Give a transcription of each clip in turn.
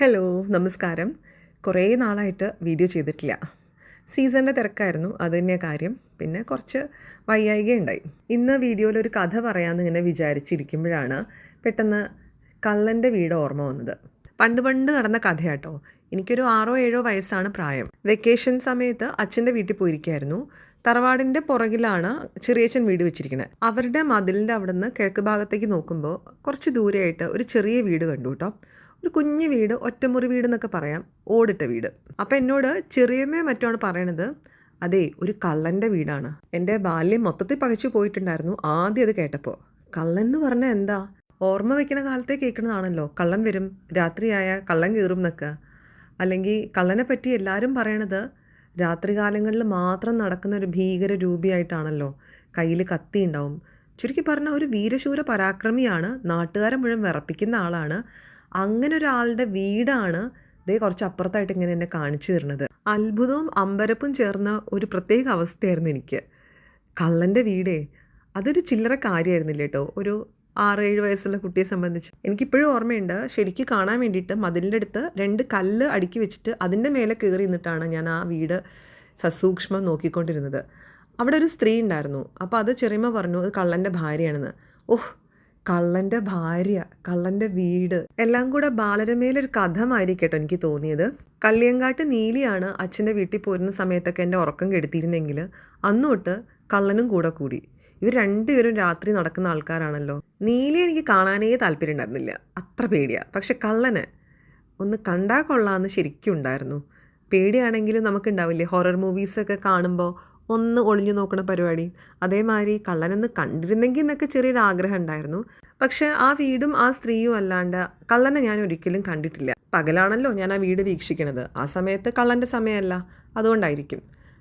Hello, നമസ്കാരം. കുറേ നാളായിട്ട് വീഡിയോ ചെയ്തിട്ടില്ല. സീസണിൻ്റെ തിരക്കായിരുന്നു, അത് തന്നെയാണ് കാര്യം. പിന്നെ കുറച്ച് വയ്യായികയുണ്ടായി. ഇന്ന് വീഡിയോയിലൊരു കഥ പറയാമെന്ന് ഇങ്ങനെ വിചാരിച്ചിരിക്കുമ്പോഴാണ് പെട്ടെന്ന് കള്ളൻ്റെ വീട് ഓർമ്മ വന്നത്. പണ്ട് നടന്ന കഥയാട്ടോ. എനിക്കൊരു 6-7 വയസ്സാണ് പ്രായം. വെക്കേഷൻ സമയത്ത് അച്ഛൻ്റെ വീട്ടിൽ പോയിരിക്കുകയായിരുന്നു. തറവാടിൻ്റെ പുറകിലാണ് ചെറിയച്ഛൻ വീട് വെച്ചിരിക്കുന്നത്. അവരുടെ മതിലിൻ്റെ അവിടെ നിന്ന് കിഴക്ക് ഭാഗത്തേക്ക് നോക്കുമ്പോൾ കുറച്ച് ദൂരെയായിട്ട് ഒരു ചെറിയ വീട് കണ്ടു കേട്ടോ. ഒരു കുഞ്ഞു വീട്, ഒറ്റമുറി വീട് എന്നൊക്കെ പറയാം, ഓടിട്ട വീട്. അപ്പം എന്നോട് ചെറിയമ്മയോ മറ്റാണ് പറയണത്, അതെ, ഒരു കള്ളൻ്റെ വീടാണ്. എൻ്റെ ബാല്യം മൊത്തത്തിൽ പകച്ചു പോയിട്ടുണ്ടായിരുന്നു ആദ്യം അത് കേട്ടപ്പോൾ. കള്ളൻ എന്ന് പറഞ്ഞാൽ എന്താ? ഓർമ്മ വെക്കണ കാലത്തെ കേൾക്കണതാണല്ലോ, കള്ളൻ വരും, രാത്രിയായ കള്ളൻ കയറും എന്നൊക്കെ. അല്ലെങ്കിൽ കള്ളനെ പറ്റി എല്ലാവരും പറയണത് രാത്രികാലങ്ങളിൽ മാത്രം നടക്കുന്ന ഒരു ഭീകര രൂപിയായിട്ടാണല്ലോ. കയ്യിൽ കത്തി ഉണ്ടാവും. ചുരുക്കി പറഞ്ഞാൽ ഒരു വീരശൂര പരാക്രമിയാണ്, നാട്ടുകാരെ മുഴുവൻ വിറപ്പിക്കുന്ന ആളാണ്. അങ്ങനെ ഒരാളുടെ വീടാണ് ദേ കുറച്ച് അപ്പുറത്തായിട്ട് ഇങ്ങനെ എന്നെ കാണിച്ചു തരുന്നത്. അത്ഭുതവും അമ്പരപ്പും ചേർന്ന ഒരു പ്രത്യേക അവസ്ഥയായിരുന്നു എനിക്ക്. കള്ളൻ്റെ വീടേ, അതൊരു ചില്ലറ കാര്യമായിരുന്നില്ല കേട്ടോ. ഒരു 6-7 വയസ്സുള്ള കുട്ടിയെ സംബന്ധിച്ച് എനിക്കിപ്പോഴും ഓർമ്മയുണ്ട്. ശരിക്കും കാണാൻ വേണ്ടിയിട്ട് മതിലിൻ്റെ അടുത്ത് 2 കല്ല് അടുക്കി വെച്ചിട്ട് അതിൻ്റെ മേലെ കയറി നിന്നിട്ടാണ് ഞാൻ ആ വീട് സസൂക്ഷ്മം നോക്കിക്കൊണ്ടിരുന്നത്. അവിടെ ഒരു സ്ത്രീ ഉണ്ടായിരുന്നു. അപ്പോൾ അത് ചെറിയമ്മ പറഞ്ഞു അത് കള്ളൻ്റെ ഭാര്യയാണെന്ന്. ഓഹ്, കള്ളൻ്റെ ഭാര്യ, കള്ളൻ്റെ വീട്, എല്ലാം കൂടെ ബാലരമയിലൊരു കഥമായിരിക്കും കേട്ടോ എനിക്ക് തോന്നിയത്. കള്ളിയങ്കാട്ട് നീലിയാണ് അച്ഛൻ്റെ വീട്ടിൽ പോരുന്ന സമയത്തൊക്കെ എൻ്റെ ഉറക്കം കെടുത്തിയിരുന്നെങ്കിൽ അന്നോട്ട് കള്ളനും കൂടെ കൂടി. ഇവർ രണ്ടുപേരും രാത്രി നടക്കുന്ന ആൾക്കാരാണല്ലോ. നീലി എനിക്ക് കാണാനേ താല്പര്യം ഉണ്ടായിരുന്നില്ല, അത്ര പേടിയാണ്. പക്ഷെ കള്ളനെ ഒന്ന് കണ്ടാൽ കൊള്ളാമെന്ന് ശരിക്കും ഉണ്ടായിരുന്നു. പേടിയാണെങ്കിലും നമുക്കുണ്ടാവില്ലേ ഹൊറർ മൂവീസൊക്കെ കാണുമ്പോൾ ഒന്ന് ഒളിഞ്ഞു നോക്കണ പരിപാടി. അതേമാതിരി കള്ളനെന്ന് കണ്ടിരുന്നെങ്കിൽ എന്നൊക്കെ ചെറിയൊരു ആഗ്രഹം ഉണ്ടായിരുന്നു. പക്ഷെ ആ വീടും ആ സ്ത്രീയും അല്ലാണ്ട് കള്ളനെ ഞാൻ ഒരിക്കലും കണ്ടിട്ടില്ല. പകലാണല്ലോ ഞാൻ ആ വീട് വീക്ഷിക്കണത്, ആ സമയത്ത് കള്ളൻ്റെ സമയമല്ല, അതുകൊണ്ടായിരിക്കും.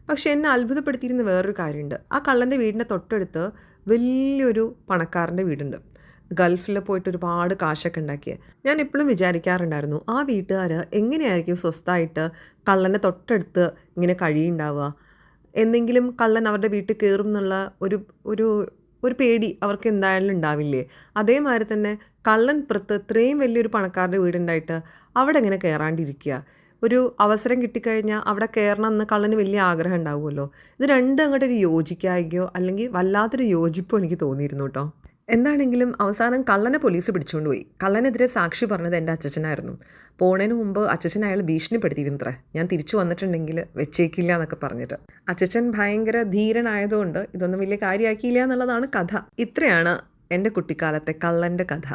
പക്ഷെ എന്നെ അത്ഭുതപ്പെടുത്തിയിരുന്ന വേറൊരു കാര്യമുണ്ട്. ആ കള്ളൻ്റെ വീടിൻ്റെ തൊട്ടടുത്ത് വലിയൊരു പണക്കാരൻ്റെ വീടുണ്ട്. ഗൾഫിൽ പോയിട്ട് ഒരുപാട് കാശൊക്കെ ഉണ്ടാക്കിയ. ഞാൻ എപ്പോഴും വിചാരിക്കാറുണ്ടായിരുന്നു, ആ വീട്ടുകാർ എങ്ങനെയായിരിക്കും സ്വസ്ഥമായിട്ട് കള്ളൻ്റെ തൊട്ടടുത്ത് ഇങ്ങനെ കഴിയുണ്ടാവുക. എന്തെങ്കിലും കള്ളൻ അവരുടെ വീട്ടിൽ കയറും എന്നുള്ള ഒരു ഒരു ഒരു പേടി അവർക്ക് എന്തായാലും ഉണ്ടാവില്ലേ. അതേമാതിരി തന്നെ കള്ളൻ ഇത്രയും വലിയൊരു പണക്കാരുടെ വീടുണ്ടായിട്ട് അവിടെ എങ്ങനെ കയറാണ്ടിരിക്കുക. ഒരു അവസരം കിട്ടിക്കഴിഞ്ഞാൽ അവിടെ കയറണം എന്ന് കള്ളന് വലിയ ആഗ്രഹം ഉണ്ടാവുമല്ലോ. ഇത് രണ്ടും അങ്ങോട്ടൊരു യോജിക്കായികയോ അല്ലെങ്കിൽ വല്ലാത്തൊരു യോജിപ്പോ എനിക്ക് തോന്നിയിരുന്നു കേട്ടോ. എന്താണെങ്കിലും അവസാനം കള്ളനെ പോലീസ് പിടിച്ചുകൊണ്ട് പോയി. കള്ളനെതിരെ സാക്ഷി പറഞ്ഞത് എൻ്റെ അച്ഛനായിരുന്നു. പോണതിന് മുമ്പ് അച്ഛൻ അയാൾ ഭീഷണിപ്പെടുത്തിയിരുന്നത്രേ, ഞാൻ തിരിച്ചു വന്നിട്ടുണ്ടെങ്കിൽ വെച്ചേക്കില്ല എന്നൊക്കെ പറഞ്ഞിട്ട്. അച്ഛൻ ഭയങ്കര ധീരനായതുകൊണ്ട് ഇതൊന്നും വലിയ കാര്യമാക്കിയില്ല എന്നുള്ളതാണ് കഥ. ഇത്രയാണ് എൻ്റെ കുട്ടിക്കാലത്തെ കള്ളൻ്റെ കഥ.